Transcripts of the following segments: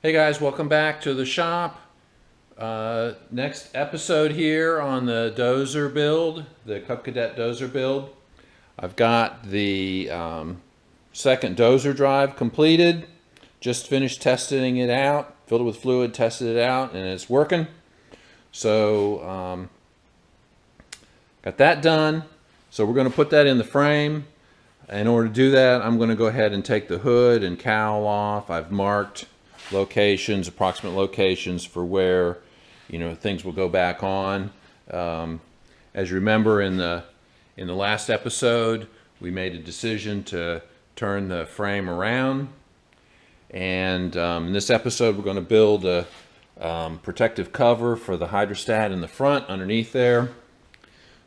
Hey guys, welcome back to the shop. Next episode here on the Dozer build, the Cadet Dozer build. I've got the second Dozer drive completed. Just finished testing it out, filled it with fluid, tested it out, and it's working. So got that done. So we're going to put that in the frame. In order to do that, I'm going to go ahead and take the hood and cowl off. I've marked locations, approximate locations for where things will go back on. As you remember, in the last episode, we made a decision to turn the frame around, and in this episode we're going to build a protective cover for the hydrostat in the front underneath there.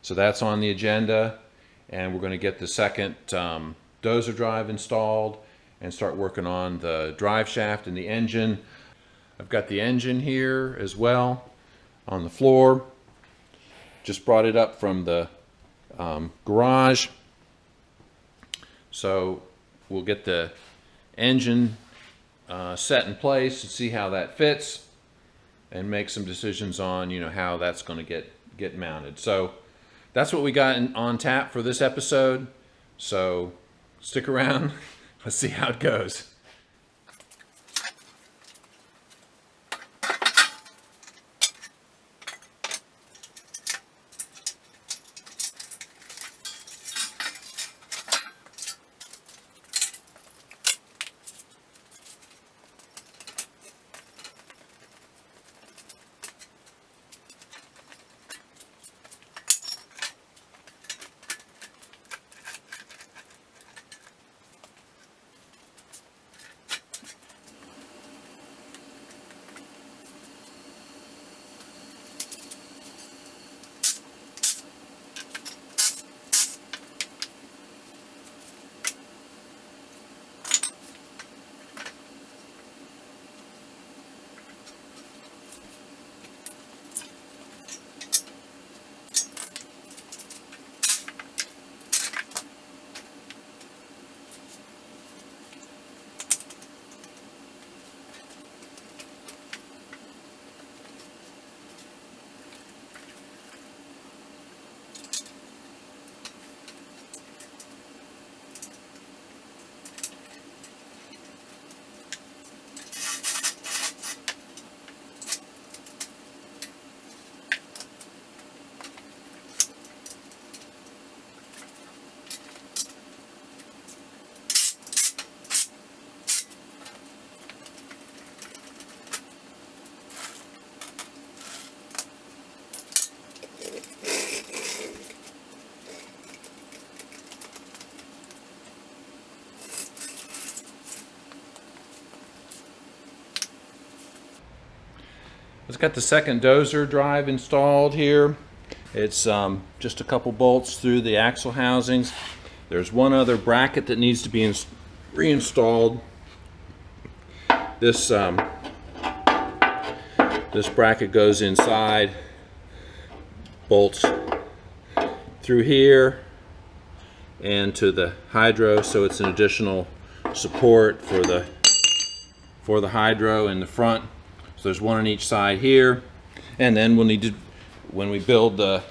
So that's on the agenda, and we're going to get the second Dozer drive installed and start working on the drive shaft and the engine. I've got the engine here as well on the floor. Just brought it up from the garage. So we'll get the engine set in place and see how that fits and make some decisions on how that's going to get mounted. So that's what we got on tap for this episode. So stick around. Let's see how it goes. It's got the second Dozer drive installed here. It's just a couple bolts through the axle housings. There's one other bracket that needs to be reinstalled. This bracket goes inside, bolts through here and to the hydro, so it's an additional support for the hydro in the front. So there's one on each side here, and then we'll need to, when we build the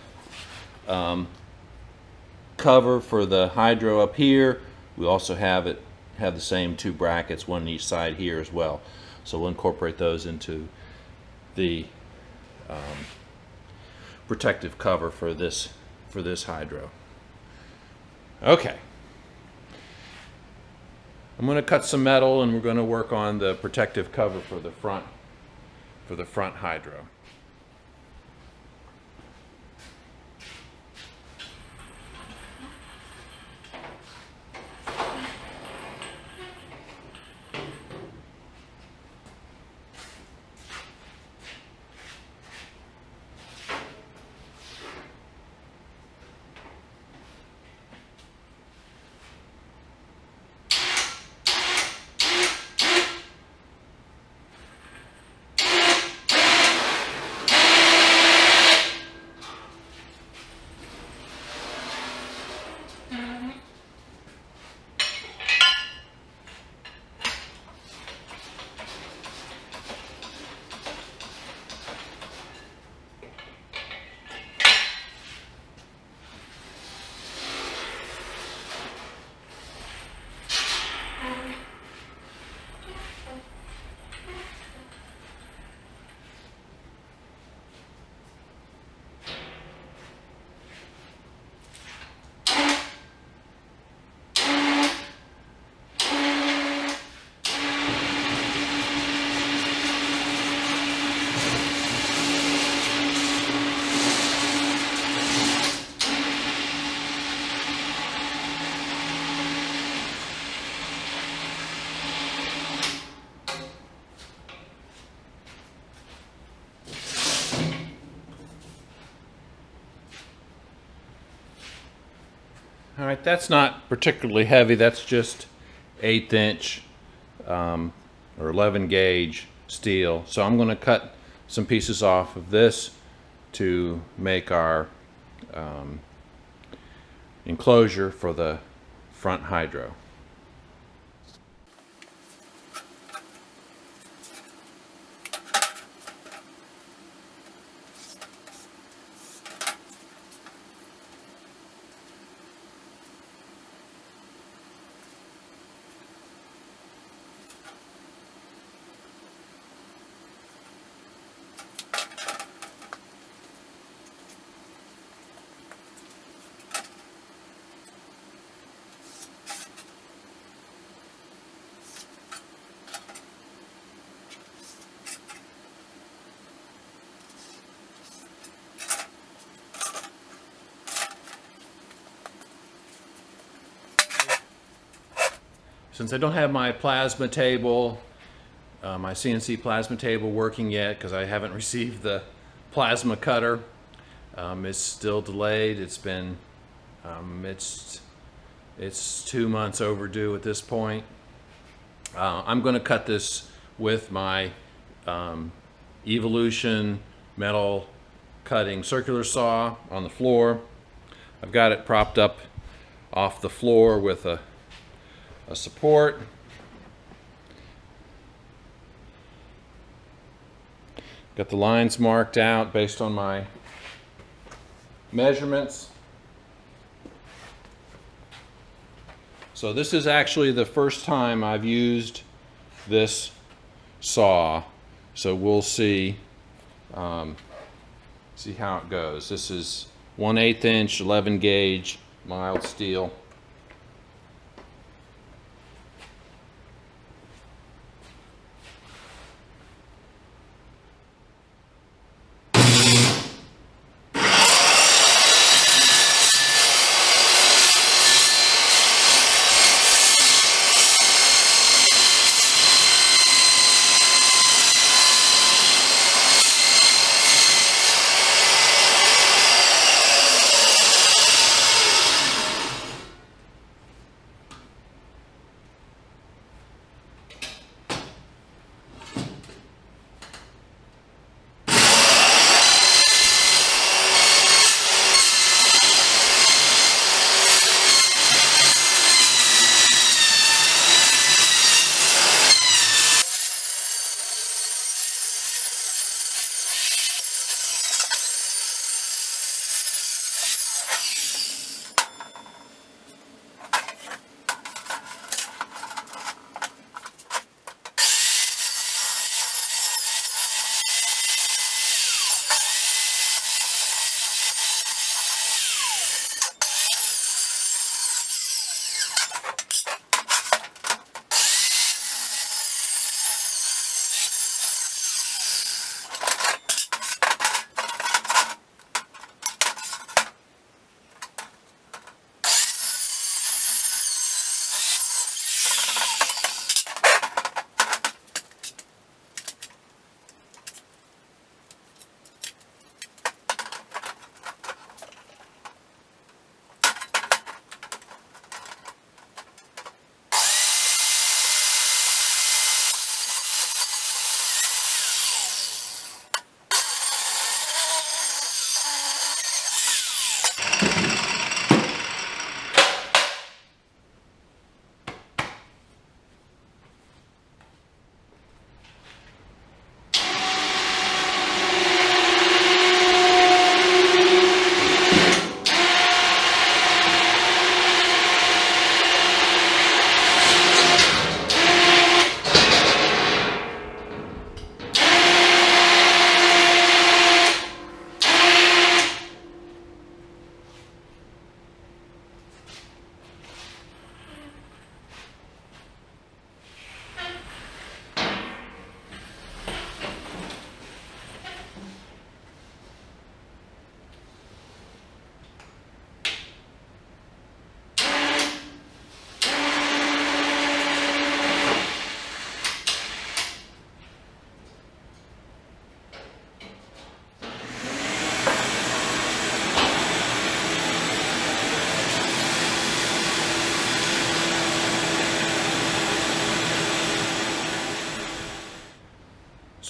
cover for the hydro up here, we also have the same two brackets, one on each side here as well. So we'll incorporate those into the protective cover for this hydro. Okay. I'm going to cut some metal and we're going to work on the protective cover for the front hydro. All right, that's not particularly heavy. That's just 1/8 inch or 11 gauge steel. So I'm going to cut some pieces off of this to make our enclosure for the front hydro. Since I don't have my plasma table, my CNC plasma table working yet, because I haven't received the plasma cutter, it's still delayed. It's been, it's 2 months overdue at this point. I'm going to cut this with my Evolution metal cutting circular saw on the floor. I've got it propped up off the floor with a support. Got the lines marked out based on my measurements. So this is actually the first time I've used this saw, so we'll see how it goes. This is 1/8 inch 11 gauge mild steel.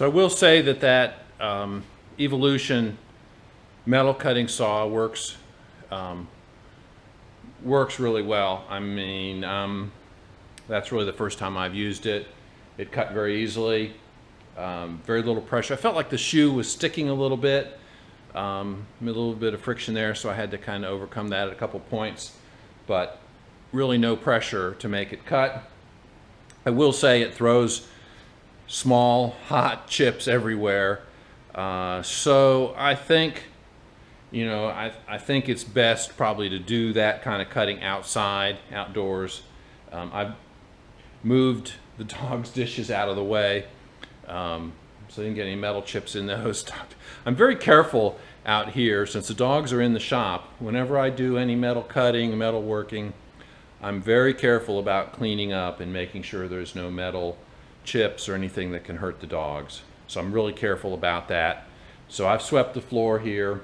So I will say that Evolution metal cutting saw works really well. I mean, that's really the first time I've used it. It cut very easily, very little pressure. I felt like the shoe was sticking a little bit, a little bit of friction there, so I had to kind of overcome that at a couple points, but really no pressure to make it cut. I will say it throws small, hot chips everywhere. So I think, you know, I think it's best probably to do that kind of cutting outside, outdoors. I've moved the dog's dishes out of the way, so I didn't get any metal chips in those. I'm very careful out here since the dogs are in the shop. Whenever I do any metal cutting, metal working, I'm very careful about cleaning up and making sure there's no metal chips or anything that can hurt the dogs. So I'm really careful about that. So I've swept the floor here.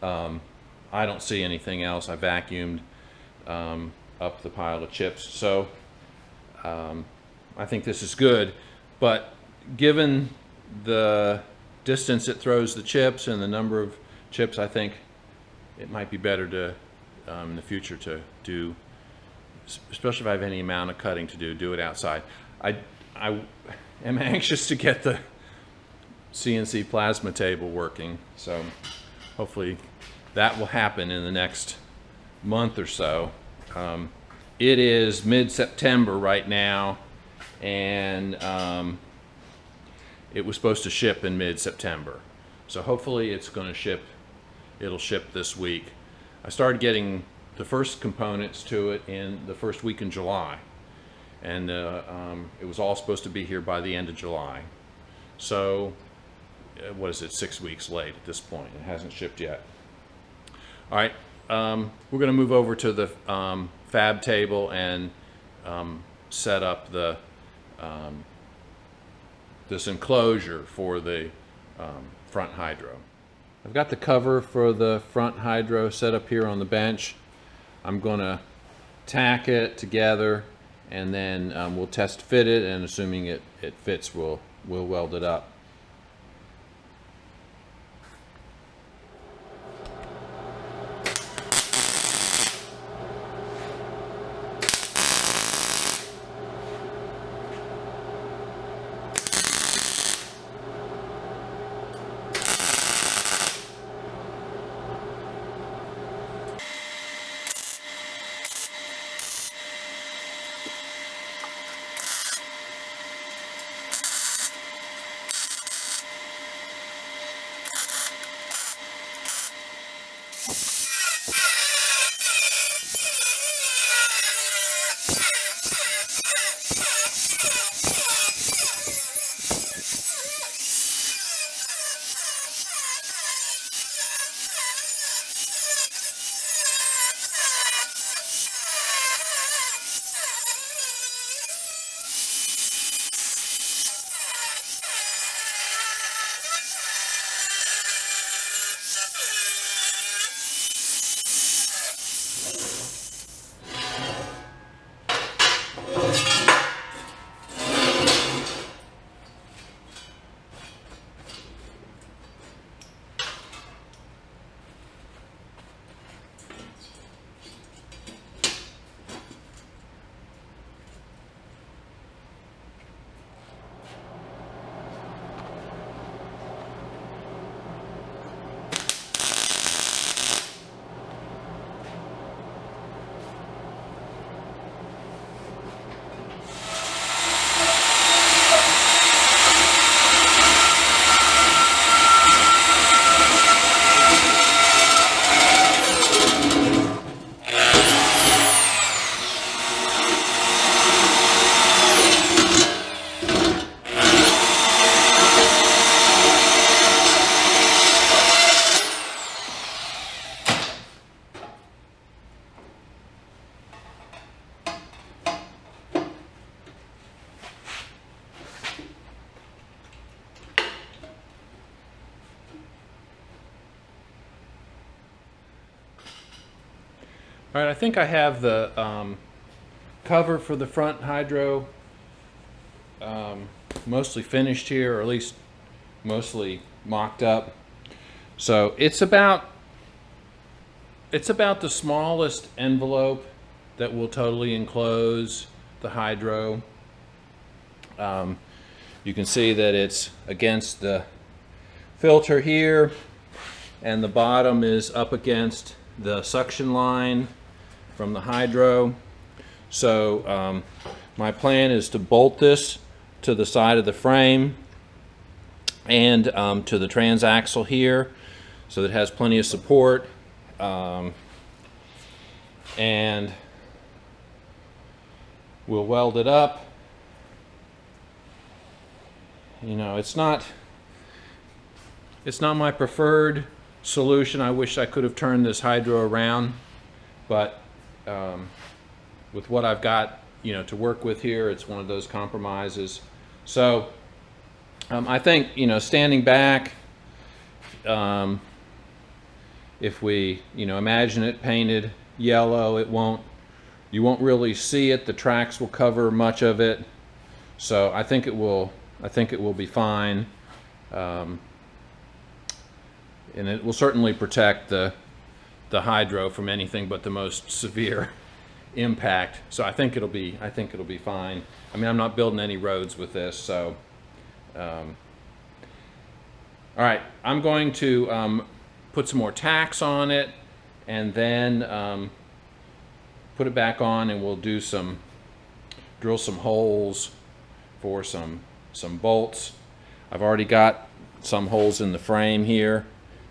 I don't see anything else. I vacuumed up the pile of chips. So I think this is good. But given the distance it throws the chips and the number of chips, I think it might be better to, in the future, to do, especially if I have any amount of cutting to do it outside. I am anxious to get the CNC plasma table working, so hopefully that will happen in the next month or so. It is mid-September right now, and it was supposed to ship in mid-September, so hopefully it's going to ship. It'll ship this week. I started getting the first components to it in the first week in July, and it was all supposed to be here by the end of July. So what is it, 6 weeks late at this point? It hasn't shipped yet. All right, we're going to move over to the fab table and set up the this enclosure for the front hydro. I've got the cover for the front hydro set up here on the bench. I'm going to tack it together, and then we'll test fit it, and assuming it fits, we'll weld it up. All right, I think I have the cover for the front hydro mostly finished here, or at least mostly mocked up. So it's about the smallest envelope that will totally enclose the hydro. You can see that it's against the filter here, and the bottom is up against the suction line from the hydro. So my plan is to bolt this to the side of the frame and to the transaxle here, so that it has plenty of support. And we'll weld it up. You know, it's not my preferred solution. I wish I could have turned this hydro around, but with what I've got, you know, to work with here, it's one of those compromises. So I think, you know, standing back, if we, you know, imagine it painted yellow, you won't really see it. The tracks will cover much of it. So I think it will be fine. And it will certainly protect the hydro from anything but the most severe impact. So I think it'll be fine. I mean, I'm not building any roads with this, so all right, I'm going to put some more tacks on it, and then put it back on, and we'll drill some holes for some bolts. I've already got some holes in the frame here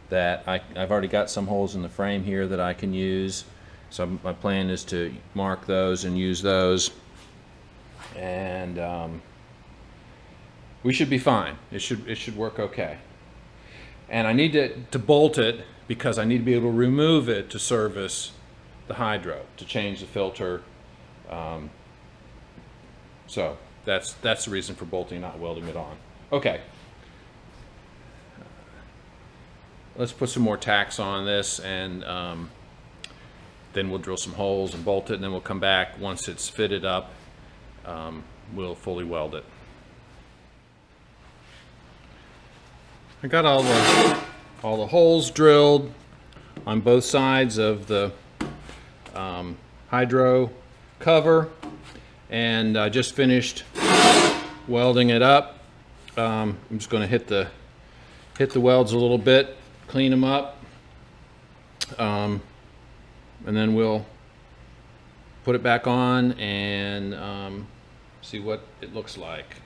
that I've already got some holes in the frame here that I can use. So my plan is to mark those and use those, and we should be fine. It should work okay. And I need to bolt it because I need to be able to remove it to service the hydro, to change the filter. So that's the reason for bolting, not welding it on. Okay. Let's put some more tacks on this, and then we'll drill some holes and bolt it, and then we'll come back once it's fitted up. We'll fully weld it. I got all the holes drilled on both sides of the hydro cover, and I just finished welding it up. I'm just going to hit the welds a little bit, clean them up, and then we'll put it back on and see what it looks like.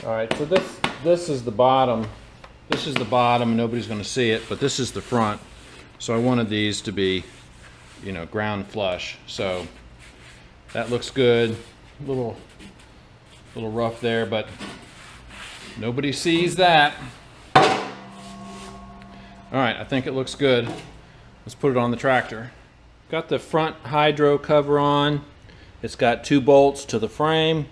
All right, so this is the bottom. This is the bottom, and nobody's going to see it, but this is the front. So I wanted these to be, you know, ground flush. So that looks good. A little rough there, but nobody sees that. All right, I think it looks good. Let's put it on the tractor. Got the front hydro cover on. It's got 2 bolts to the frame.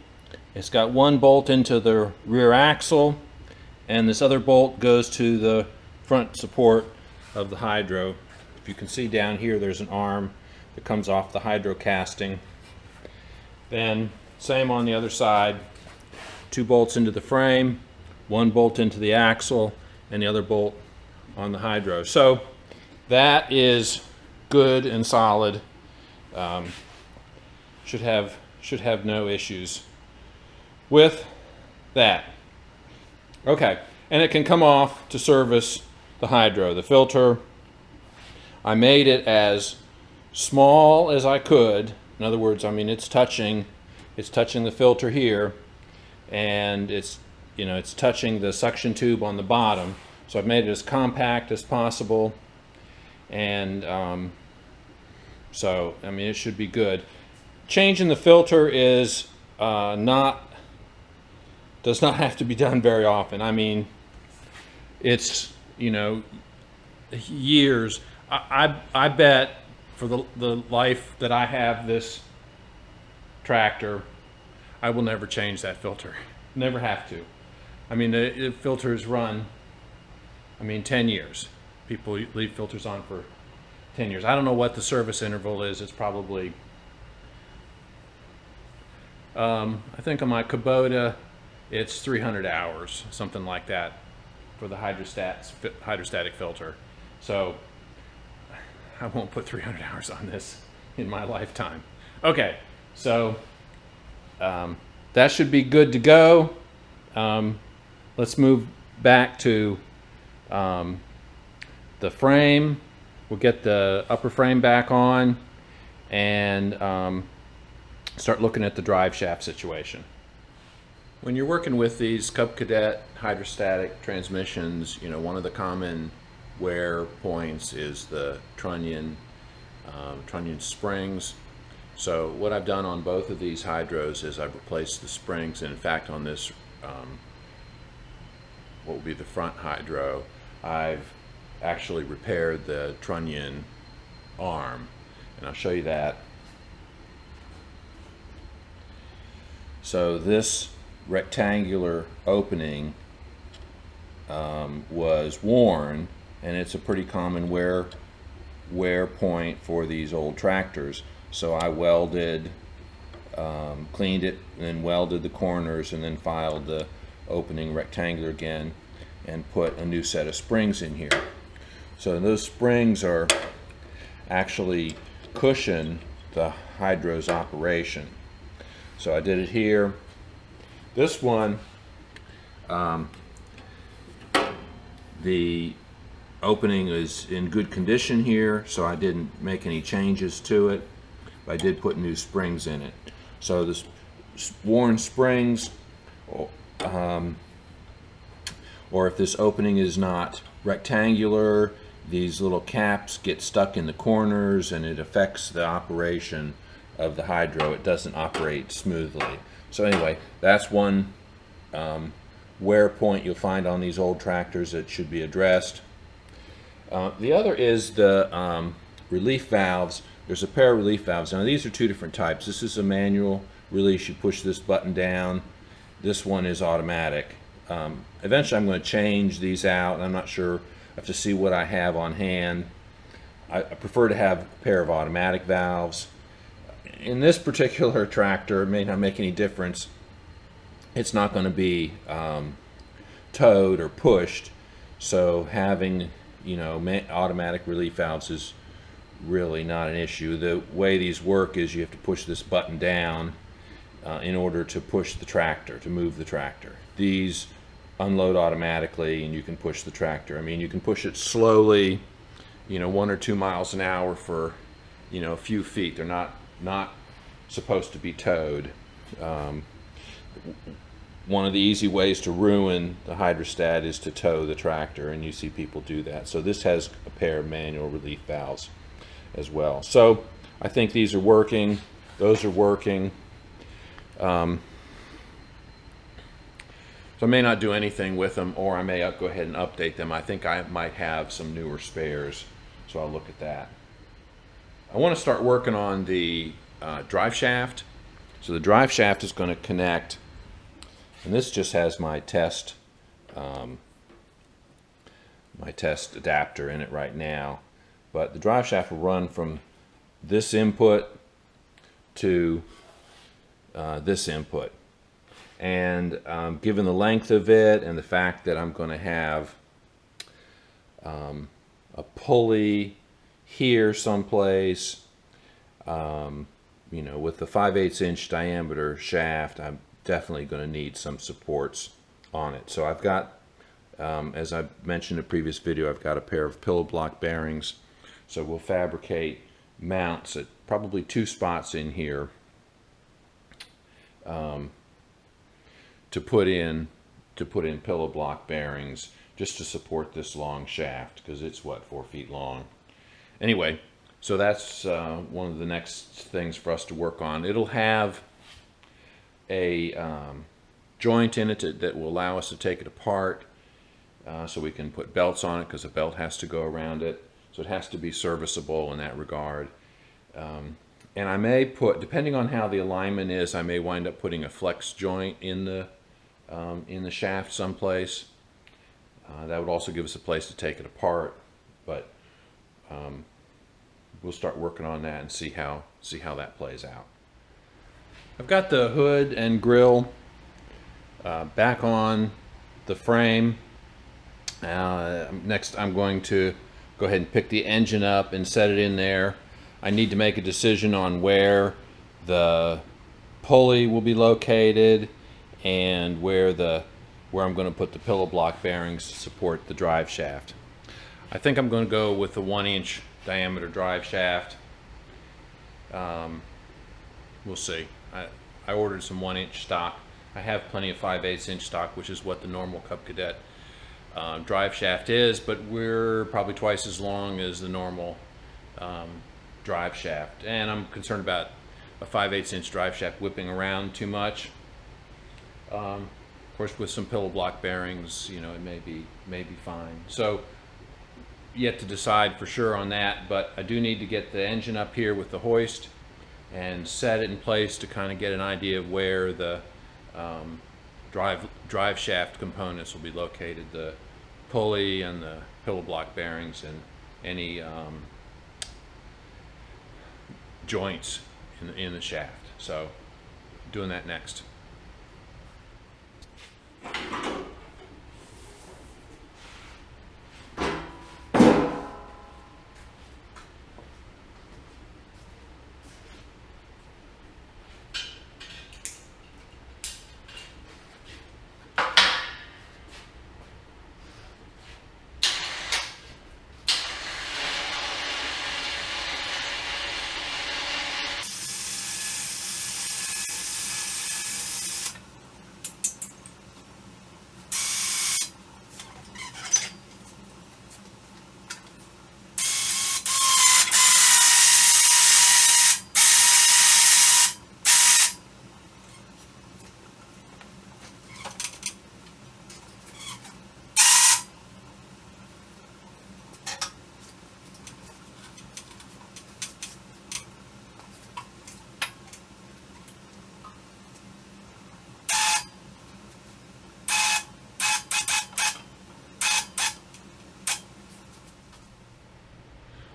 It's got 1 bolt into the rear axle, and this other bolt goes to the front support of the hydro. If you can see down here, there's an arm that comes off the hydro casting. Then same on the other side, 2 bolts into the frame, 1 bolt into the axle, and the other bolt on the hydro. So that is good and solid. Should have no issues with that. Okay, and it can come off to service the hydro. The filter, I made it as small as I could. In other words, I mean, it's touching the filter here, and it's touching the suction tube on the bottom. So I've made it as compact as possible, and So, I mean, it should be good. Changing the filter is does not have to be done very often. I mean, it's, you know, years. I bet for the life that I have this tractor, I will never change that filter. Never have to. I mean, the filters run, I mean, 10 years. People leave filters on for 10 years. I don't know what the service interval is. It's probably, I think on my Kubota, it's 300 hours, something like that, for the hydrostatic filter. So I won't put 300 hours on this in my lifetime. Okay, so that should be good to go. Let's move back to the frame. We'll get the upper frame back on and start looking at the drive shaft situation. When you're working with these Cub Cadet hydrostatic transmissions, you know, one of the common wear points is the trunnion springs. So what I've done on both of these hydros is I've replaced the springs, and in fact on this what will be the front hydro, I've actually repaired the trunnion arm, and I'll show you that. So this rectangular opening was worn, and it's a pretty common wear point for these old tractors. So I welded, cleaned it, and then welded the corners, and then filed the opening rectangular again and put a new set of springs in here. So those springs are actually cushion the hydro's operation. So I did it here. This one, the opening is in good condition here, so I didn't make any changes to it, but I did put new springs in it. So this worn springs, or if this opening is not rectangular, these little caps get stuck in the corners and it affects the operation of the hydro. It doesn't operate smoothly. So anyway, that's one wear point you'll find on these old tractors that should be addressed. The other is the relief valves. There's a pair of relief valves. Now these are two different types. This is a manual release. You push this button down. This one is automatic. Eventually I'm going to change these out. I'm not sure. I have to see what I have on hand. I prefer to have a pair of automatic valves. In this particular tractor, it may not make any difference. It's not going to be towed or pushed, so having, you know, automatic relief valves is really not an issue. The way these work is you have to push this button down in order to push the tractor, to move the tractor. These unload automatically, and you can push the tractor. I mean, you can push it slowly, you know, 1 or 2 miles an hour for, you know, a few feet. They're not supposed to be towed. One of the easy ways to ruin the hydrostat is to tow the tractor, and you see people do that. So this has a pair of manual relief valves as well. So I think these are working. Those are working. So I may not do anything with them, or I may go ahead and update them. I think I might have some newer spares, so I'll look at that. I want to start working on the drive shaft. So the drive shaft is going to connect, and this just has my test adapter in it right now. But the drive shaft will run from this input to this input. And given the length of it and the fact that I'm going to have a pulley here someplace, you know, with the 5/8 inch diameter shaft, I'm definitely going to need some supports on it. So I've got, as I mentioned in a previous video, I've got a pair of pillow block bearings. So we'll fabricate mounts at probably 2 spots in here to put in pillow block bearings just to support this long shaft, because it's what, 4 feet long. Anyway, So that's one of the next things for us to work on. It'll have a joint in it that will allow us to take it apart, so we can put belts on it, because a belt has to go around it. So it has to be serviceable in that regard. And I may put, depending on how the alignment is, I may wind up putting a flex joint in the shaft someplace. That would also give us a place to take it apart, but we'll start working on that and see how that plays out. I've got the hood and grill back on the frame. Next, I'm going to go ahead and pick the engine up and set it in there. I need to make a decision on where the pulley will be located and where I'm going to put the pillow block bearings to support the drive shaft. I think I'm going to go with the 1-inch diameter drive shaft. We'll see. I ordered some 1-inch stock. I have plenty of 5/8-inch stock, which is what the normal Cub Cadet drive shaft is, but we're probably twice as long as the normal drive shaft, and I'm concerned about a 5/8-inch drive shaft whipping around too much. Of course, with some pillow block bearings, you know, it may be fine. So yet to decide for sure on that, but I do need to get the engine up here with the hoist and set it in place to kind of get an idea of where the drive shaft components will be located, the pulley and the pillow block bearings and any joints in the shaft. So doing that next.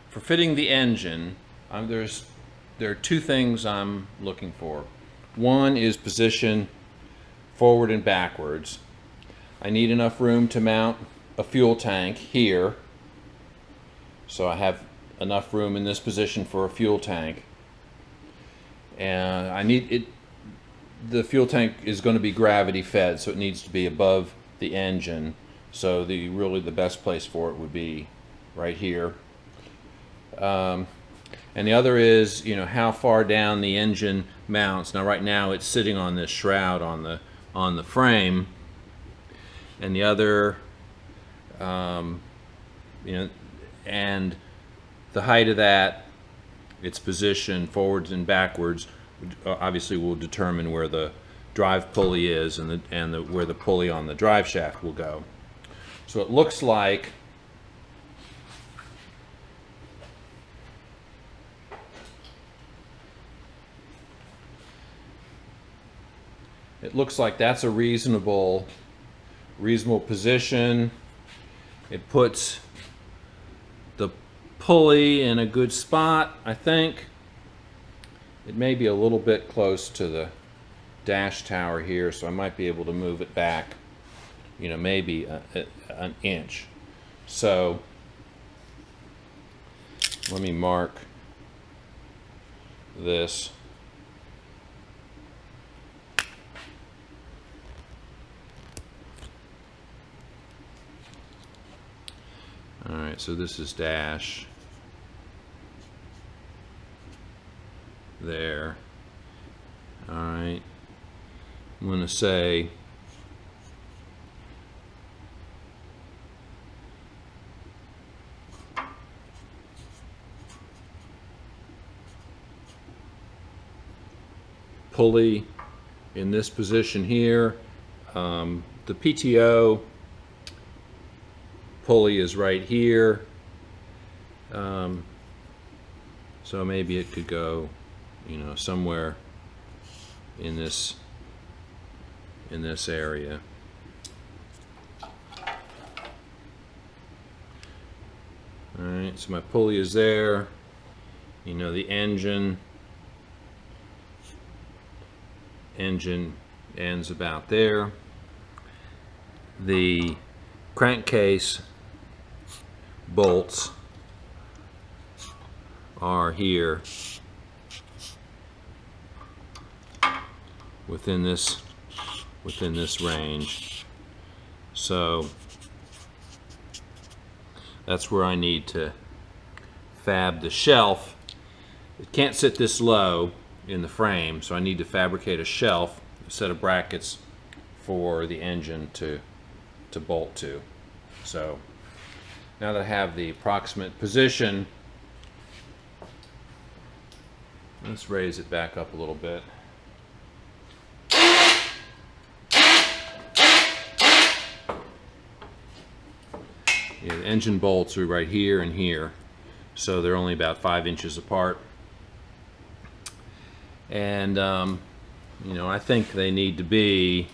For fitting the engine, there are two things I'm looking for. One is position forward and backwards. I need enough room to mount a fuel tank here, so I have enough room in this position for a fuel tank. And I need it. The fuel tank is going to be gravity fed, so it needs to be above the engine. So really the best place for it would be right here. And the other is, you know, how far down the engine mounts. Now, right now, it's sitting on this shroud on the frame, and the other, you know, and the height of that, its position forwards and backwards, obviously will determine where the drive pulley is and where the pulley on the drive shaft will go. So it looks like that's a reasonable position. It puts the pulley in a good spot, I think. It may be a little bit close to the dash tower here, so I might be able to move it back, you know, maybe an inch. So let me mark this. All right, so this is dash there. All right, I'm going to say pulley in this position here. The PTO pulley is right here. So maybe it could go, you know, somewhere in this area. All right, so my pulley is there. You know, the engine ends about there. The crankcase bolts are here within this range. So that's where I need to fab the shelf. It can't sit this low in the frame, so I need to fabricate a shelf, a set of brackets for the engine to bolt to. So now that I have the approximate position, let's raise it back up a little bit. Yeah, the engine bolts are right here and here, so they're only about 5 inches apart. And you know, I think they need to be,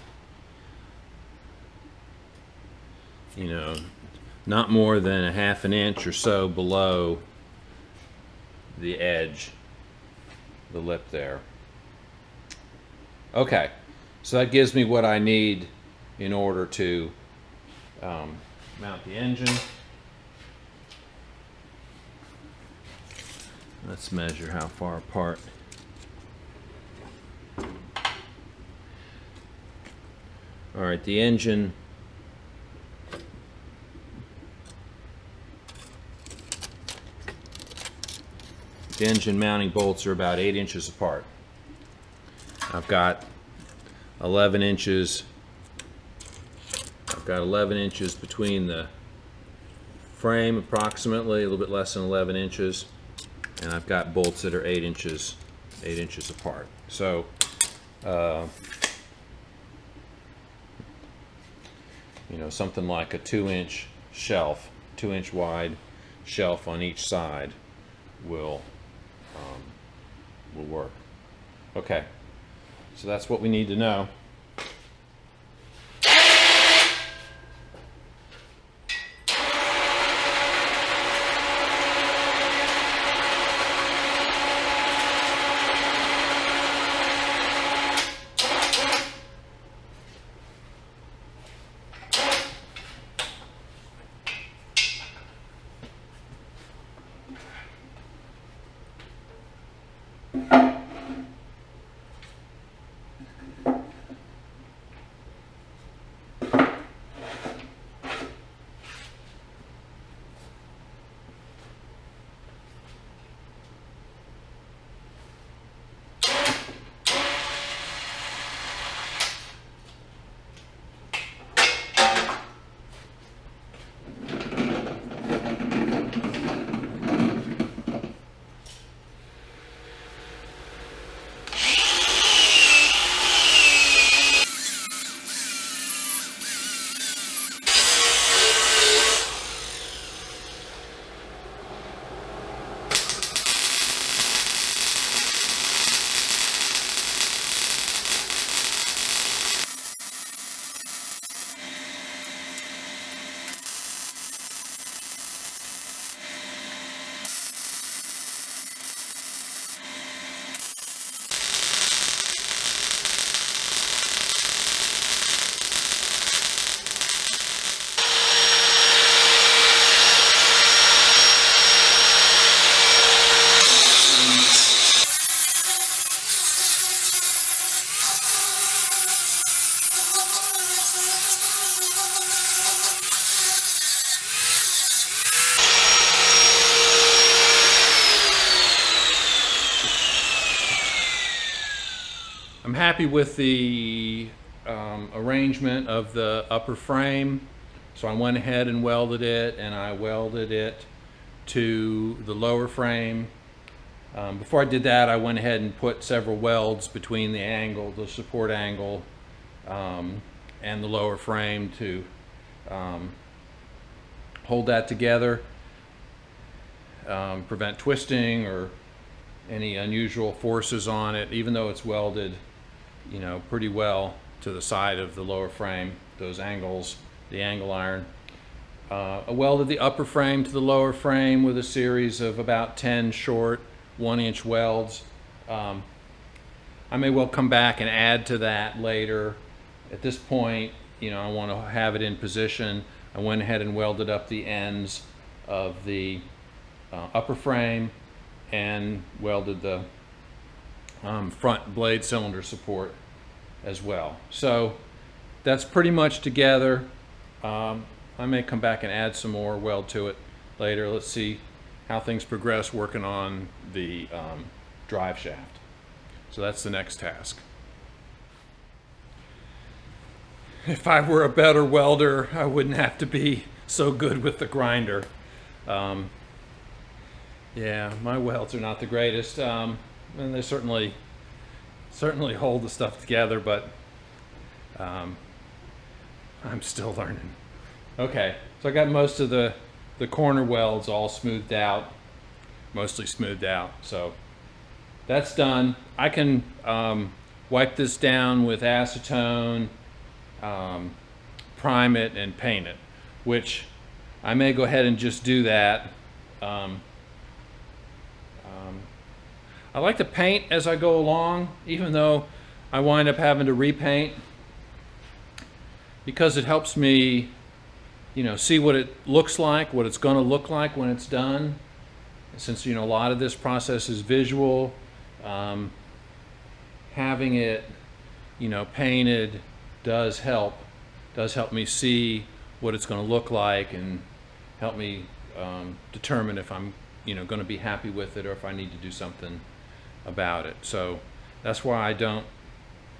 you know, not more than a half an inch or so below the edge, the lip there. Okay, so that gives me what I need in order to mount the engine. Let's measure how far apart. All right, the engine mounting bolts are about 8 inches apart. I've got 11 inches. I've got 11 inches between the frame, approximately a little bit less than 11 inches, and I've got bolts that are 8 inches apart. So you know, something like a 2-inch shelf, 2-inch wide shelf on each side will work. Okay, so that's what we need to know. I'm happy with the arrangement of the upper frame, so I went ahead and welded it, and I welded it to the lower frame. Before I did that, I went ahead and put several welds between the angle, the support angle, and the lower frame to hold that together, prevent twisting or any unusual forces on it, even though it's welded, you know, pretty well to the side of the lower frame, those angles, the angle iron. I welded the upper frame to the lower frame with a series of about 10 short 1-inch welds. I may well come back and add to that later. At this point, you know, I want to have it in position. I went ahead and welded up the ends of the upper frame and welded the front blade cylinder support as well. So that's pretty much together. I may come back and add some more weld to it later. Let's see how things progress working on the drive shaft. So that's the next task. If I were a better welder, I wouldn't have to be so good with the grinder. Yeah, my welds are not the greatest, and they certainly hold the stuff together, but I'm still learning. Okay, so I got most of the corner welds all smoothed out, mostly smoothed out, so that's done. I can wipe this down with acetone, prime it, and paint it, which I may go ahead and just do that. I like to paint as I go along, even though I wind up having to repaint, because it helps me, you know, see what it looks like, what it's going to look like when it's done. Since, you know, a lot of this process is visual, having it, you know, painted does help me see what it's going to look like and help me determine if I'm, you know, going to be happy with it or if I need to do something about it. So that's why I don't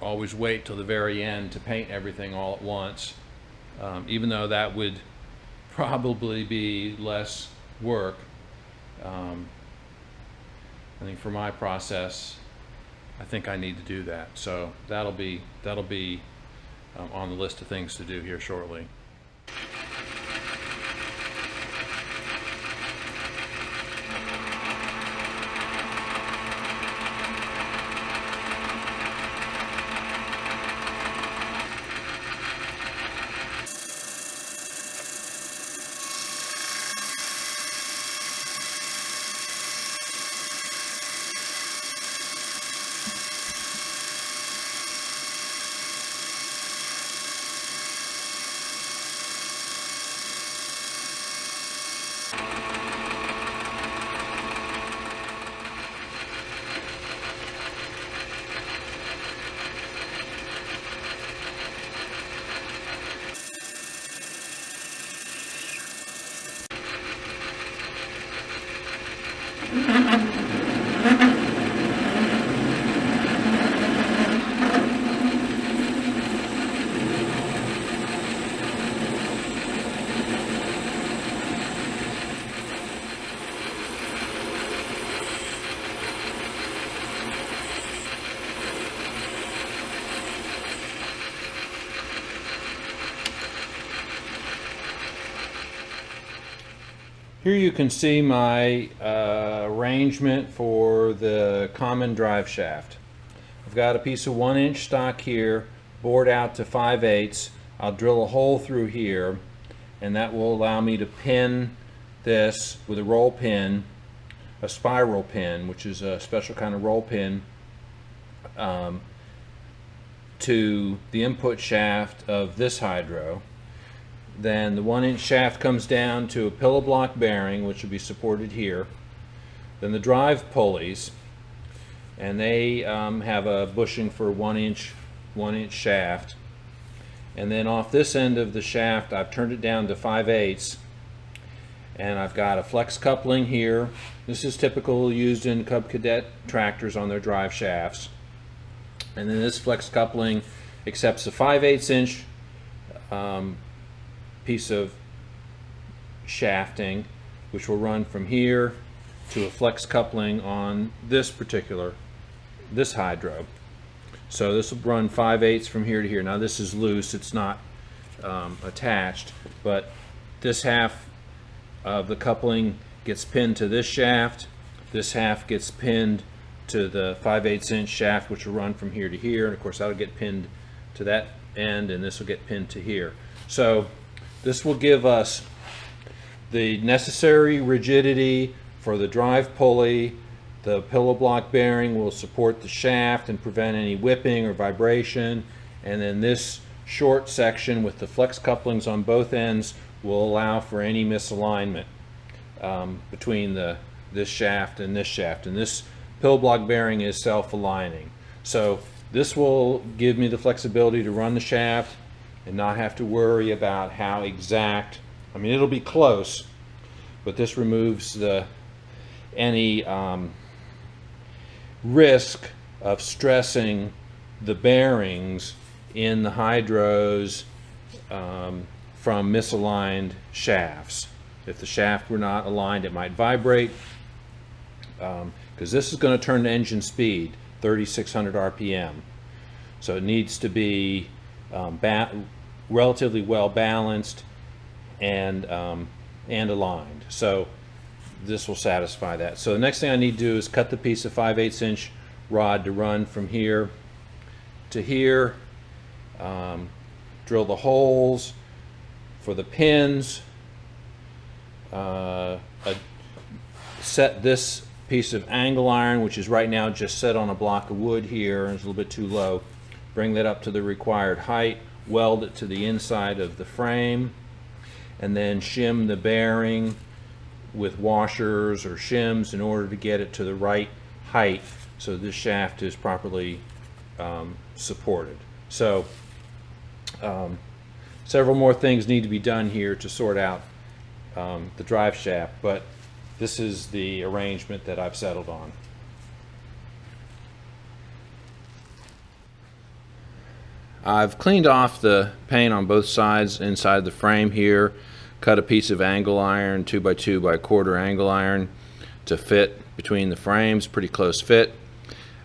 always wait till the very end to paint everything all at once, even though that would probably be less work. I think for my process, I think I need to do that. So that'll be on the list of things to do here shortly. Here you can see my arrangement for the common drive shaft. I've got a piece of 1-inch stock here, bored out to 5/8. I'll drill a hole through here, and that will allow me to pin this with a roll pin, a spiral pin, which is a special kind of roll pin, to the input shaft of this hydro. Then the 1-inch shaft comes down to a pillow block bearing, which will be supported here. Then the drive pulleys, and they have a bushing for 1-inch shaft. And then off this end of the shaft, I've turned it down to 5/8, and I've got a flex coupling here. This is typical, used in Cub Cadet tractors on their drive shafts. And then this flex coupling accepts a 5/8 inch piece of shafting, which will run from here to a flex coupling on this hydro. So this will run 5/8 from here to here. Now this is loose, it's not attached, but this half of the coupling gets pinned to this shaft. This half gets pinned to the 5/8 inch shaft, which will run from here to here, and of course that'll get pinned to that end, and this will get pinned to here. So this will give us the necessary rigidity for the drive pulley. The pillow block bearing will support the shaft and prevent any whipping or vibration, and then this short section with the flex couplings on both ends will allow for any misalignment between this shaft and this shaft. And this pillow block bearing is self-aligning. So this will give me the flexibility to run the shaft and not have to worry about how exact. I mean, it'll be close, but this removes any risk of stressing the bearings in the hydros from misaligned shafts. If the shaft were not aligned, it might vibrate, because this is going to turn to engine speed, 3,600 RPM. So it needs to be relatively well balanced and aligned. So this will satisfy that. So the next thing I need to do is cut the piece of 5/8 inch rod to run from here to here, drill the holes for the pins, set this piece of angle iron, which is right now just set on a block of wood here and it's a little bit too low, bring that up to the required height, weld it to the inside of the frame, and then shim the bearing with washers or shims in order to get it to the right height so this shaft is properly supported. So several more things need to be done here to sort out the drive shaft, but this is the arrangement that I've settled on. I've cleaned off the paint on both sides inside the frame here, cut a piece of angle iron, 2x2 by 1/4 angle iron to fit between the frames, pretty close fit.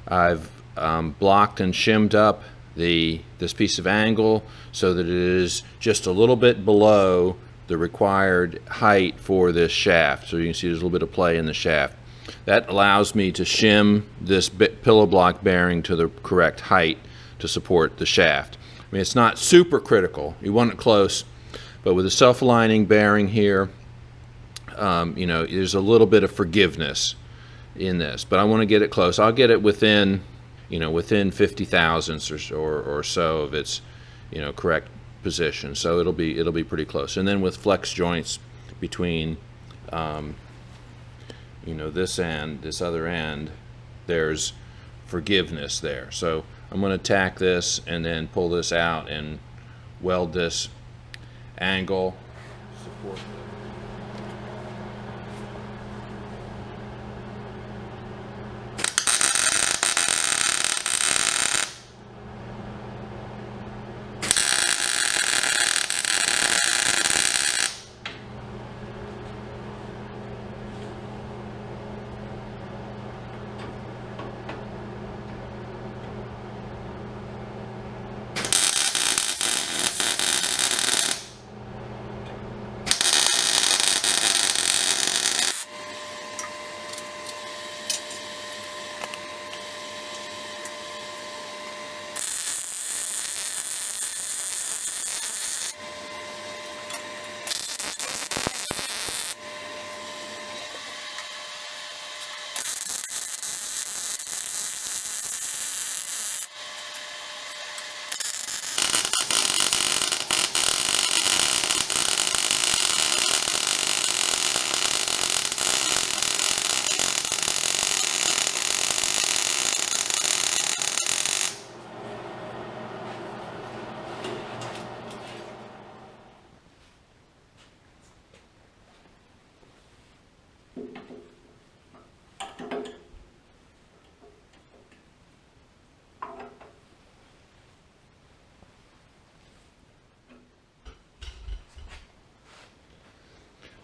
I've blocked and shimmed up this piece of angle so that it is just a little bit below the required height for this shaft. So you can see there's a little bit of play in the shaft. That allows me to shim this pillow block bearing to the correct height to support the shaft. I mean, it's not super critical. You want it close, but with a self-aligning bearing here, you know, there's a little bit of forgiveness in this, but I want to get it close. I'll get it within, you know, within 50 thousandths or so of its, you know, correct position. So it'll be pretty close. And then with flex joints between, you know, this end, this other end, there's forgiveness there. So I'm going to tack this and then pull this out and weld this angle. Support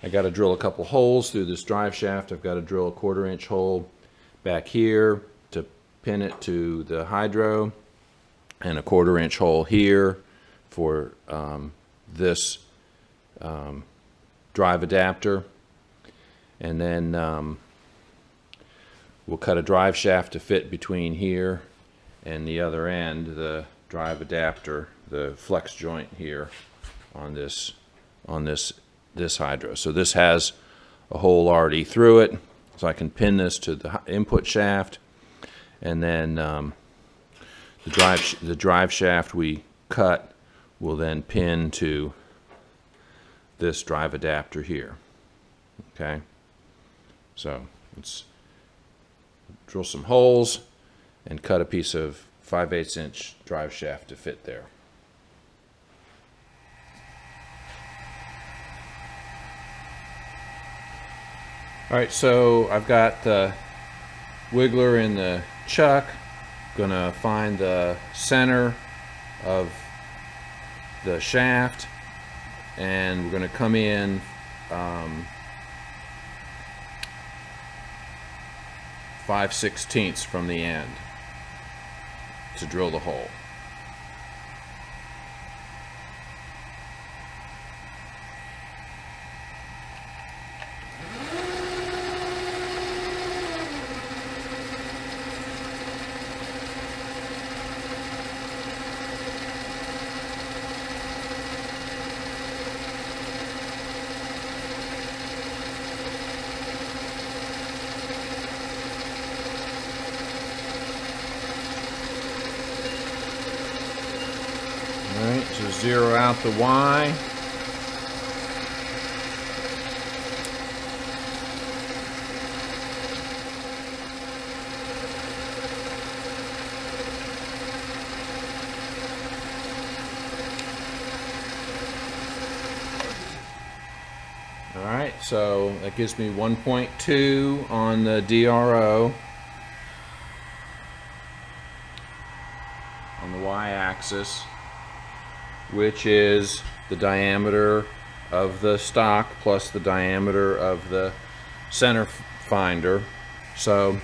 I got to drill a couple holes through this drive shaft. I've got to drill a 1/4 inch hole back here to pin it to the hydro, and a 1/4 inch hole here for this drive adapter. And then we'll cut a drive shaft to fit between here and the other end, the drive adapter, the flex joint here on this hydro. So this has a hole already through it, so I can pin this to the input shaft, and then the drive shaft we cut will then pin to this drive adapter here. Okay, so let's drill some holes and cut a piece of 5/8 inch drive shaft to fit there. Alright, so I've got the wiggler in the chuck. Gonna find the center of the shaft, and we're gonna come in 5/16 from the end to drill the hole. Alright, so zero out the Y. Alright, so that gives me 1.2 on the DRO on the Y-axis, which is the diameter of the stock plus the diameter of the center finder. So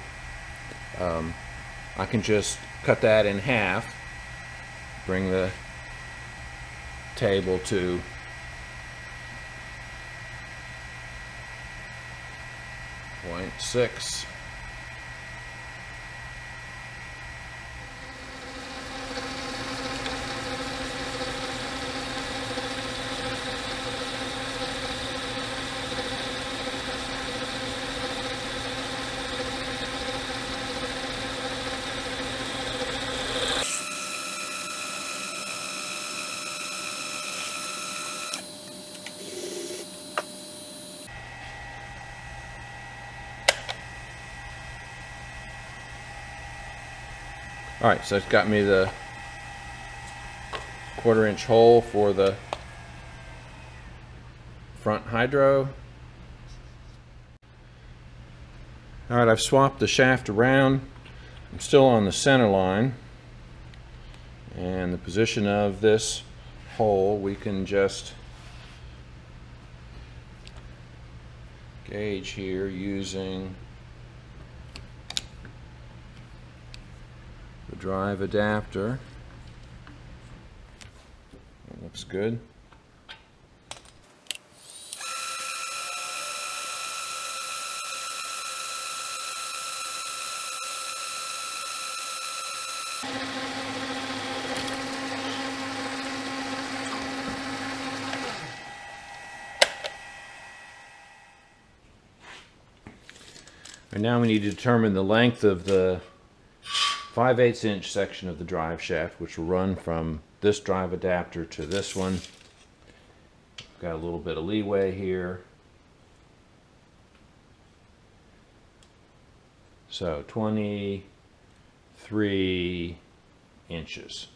I can just cut that in half, bring the table to 0.6. Alright, so it's got me the 1/4 inch hole for the front hydro. Alright, I've swapped the shaft around. I'm still on the center line. And the position of this hole we can just gauge here using the drive adapter. That looks good. And now we need to determine the length of the 5/8 inch section of the drive shaft, which will run from this drive adapter to this one. Got a little bit of leeway here. So 23 inches.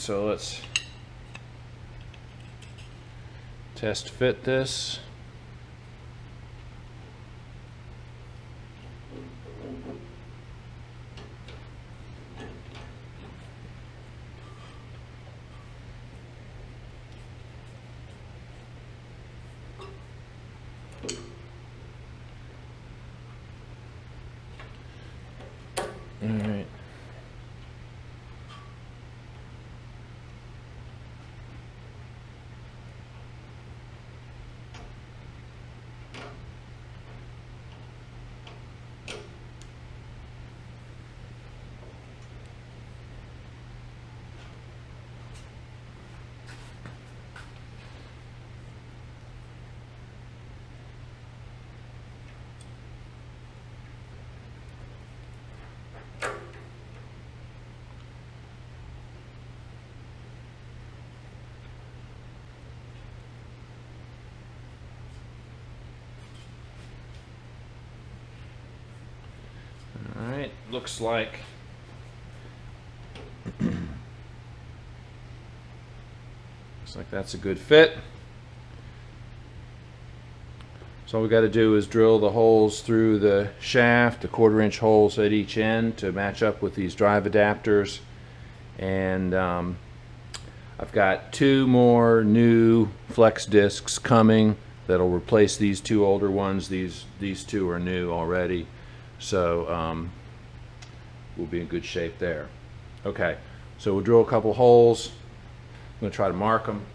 so let's test fit this. All right. Looks like that's a good fit. So all we got to do is drill the holes through the shaft, the 1/4-inch holes at each end to match up with these drive adapters. And I've got 2 more new flex discs coming that'll replace these 2 older ones. These 2 are new already, so we'll be in good shape there. Okay, so we'll drill a couple holes. I'm going to try to mark them.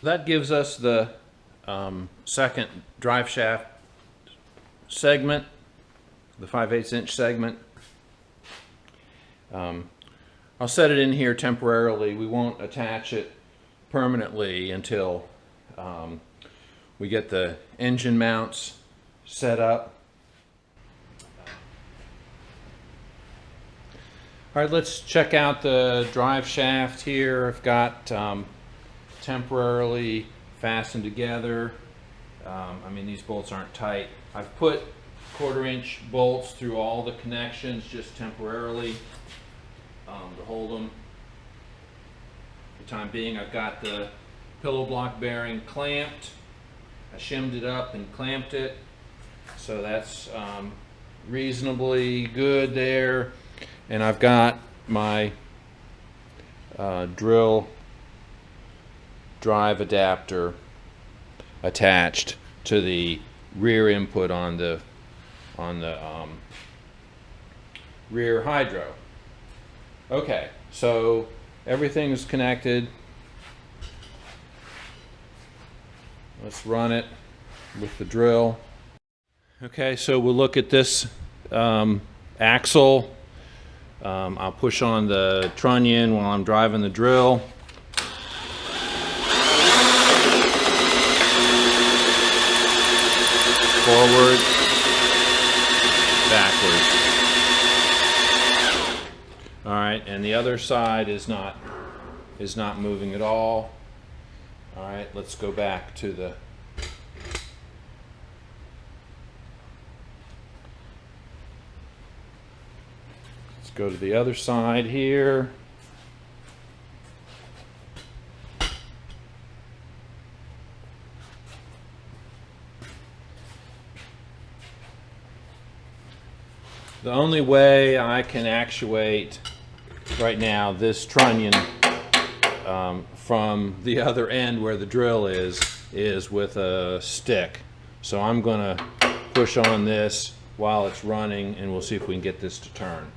That gives us the second drive shaft segment, the 5/8" segment. I'll set it in here temporarily. We won't attach it permanently until we get the engine mounts set up. All right, let's check out the drive shaft here. I've got temporarily fastened together. I mean, these bolts aren't tight. I've put 1/4-inch bolts through all the connections just temporarily to hold them. For the time being, I've got the pillow block bearing clamped. I shimmed it up and clamped it, so that's reasonably good there. And I've got my drill drive adapter attached to the rear input on the rear hydro. Okay, so everything's connected. Let's run it with the drill. Okay, so we'll look at this axle. I'll push on the trunnion while I'm driving the drill. Forward, backwards. All right, and the other side is not moving at all. All right, let's go back to the go to the other side here. The only way I can actuate right now this trunnion from the other end where the drill is with a stick. So I'm going to push on this while it's running, and we'll see if we can get this to turn.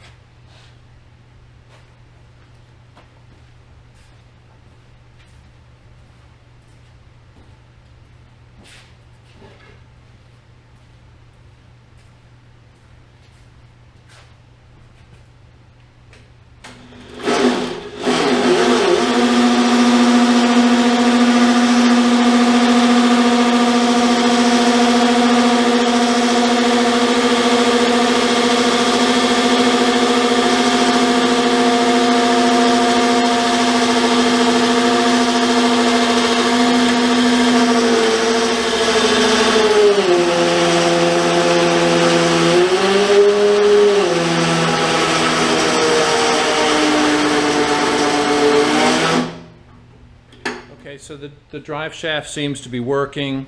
So the drive shaft seems to be working.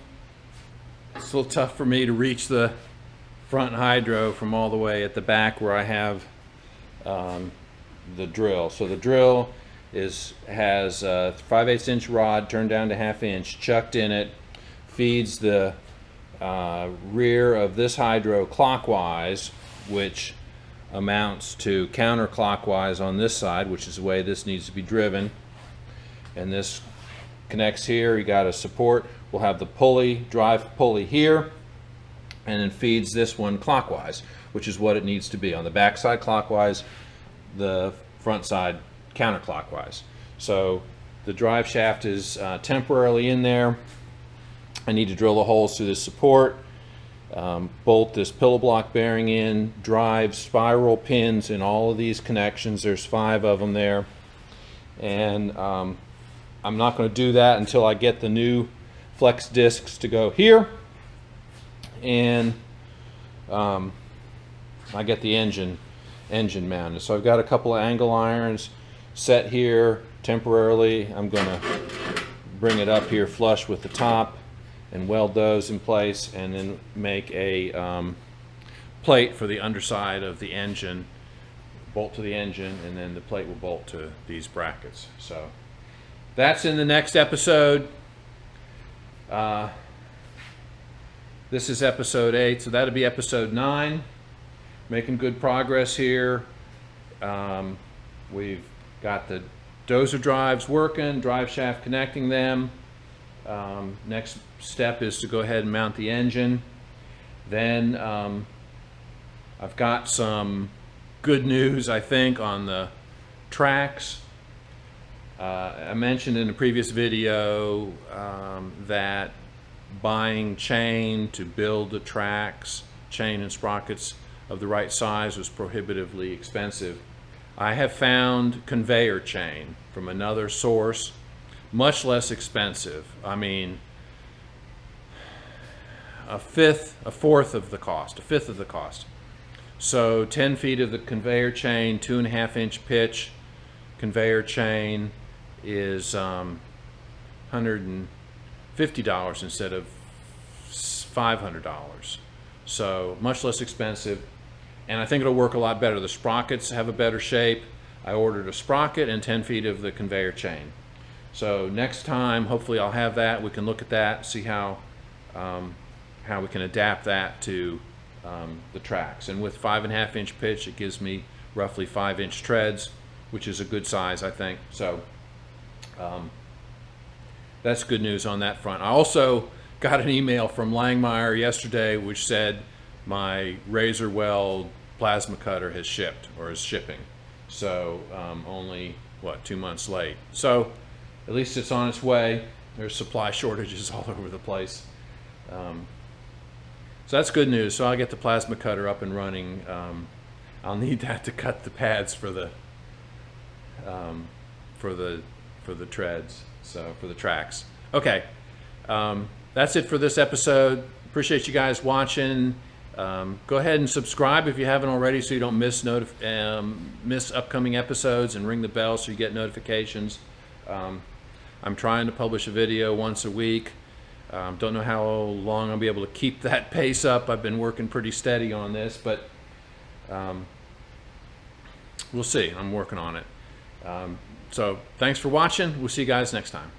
It's a little tough for me to reach the front hydro from all the way at the back where I have the drill. So the drill has a 5/8 inch rod turned down to 1/2 inch, chucked in it, feeds the rear of this hydro clockwise, which amounts to counterclockwise on this side, which is the way this needs to be driven. And this connects here. You got a support. We'll have the pulley, drive pulley here, and then feeds this one clockwise, which is what it needs to be. On the back side clockwise, the front side counterclockwise. So the drive shaft is temporarily in there. I need to drill the holes through this support, bolt this pillow block bearing in, drive spiral pins in all of these connections. There's 5 of them there. And I'm not going to do that until I get the new flex discs to go here, and I get the engine mounted. So I've got a couple of angle irons set here temporarily. I'm going to bring it up here flush with the top and weld those in place, and then make a plate for the underside of the engine, bolt to the engine, and then the plate will bolt to these brackets. So that's in the next episode. This is episode 8, so that'll be episode 9. Making good progress here. We've got the dozer drives working, drive shaft connecting them. Next step is to go ahead and mount the engine. Then I've got some good news, I think, on the tracks. I mentioned in a previous video that buying chain to build the tracks, chain and sprockets of the right size, was prohibitively expensive. I have found conveyor chain from another source, much less expensive. I mean, a fourth of the cost. So 10 feet of the conveyor chain, 2.5 inch pitch conveyor chain is $150 instead of $500. So much less expensive, and I think it'll work a lot better. The sprockets have a better shape. I ordered a sprocket and 10 feet of the conveyor chain. So next time, hopefully I'll have that. We can look at that, see how we can adapt that to the tracks. And with 5.5 inch pitch, it gives me roughly 5 inch treads, which is a good size, I think. So that's good news on that front. I also got an email from Langmeyer yesterday which said my razor weld plasma cutter has shipped, or is shipping. So only, what, 2 months late. So at least it's on its way. There's supply shortages all over the place. So that's good news. So I'll get the plasma cutter up and running. I'll need that to cut the pads for the treads, so for the tracks. Okay, that's it for this episode. Appreciate you guys watching. Go ahead and subscribe if you haven't already, so you don't miss upcoming episodes, and ring the bell so you get notifications. I'm trying to publish a video once a week. Don't know how long I'll be able to keep that pace up. I've been working pretty steady on this, but we'll see. I'm working on it. So thanks for watching. We'll see you guys next time.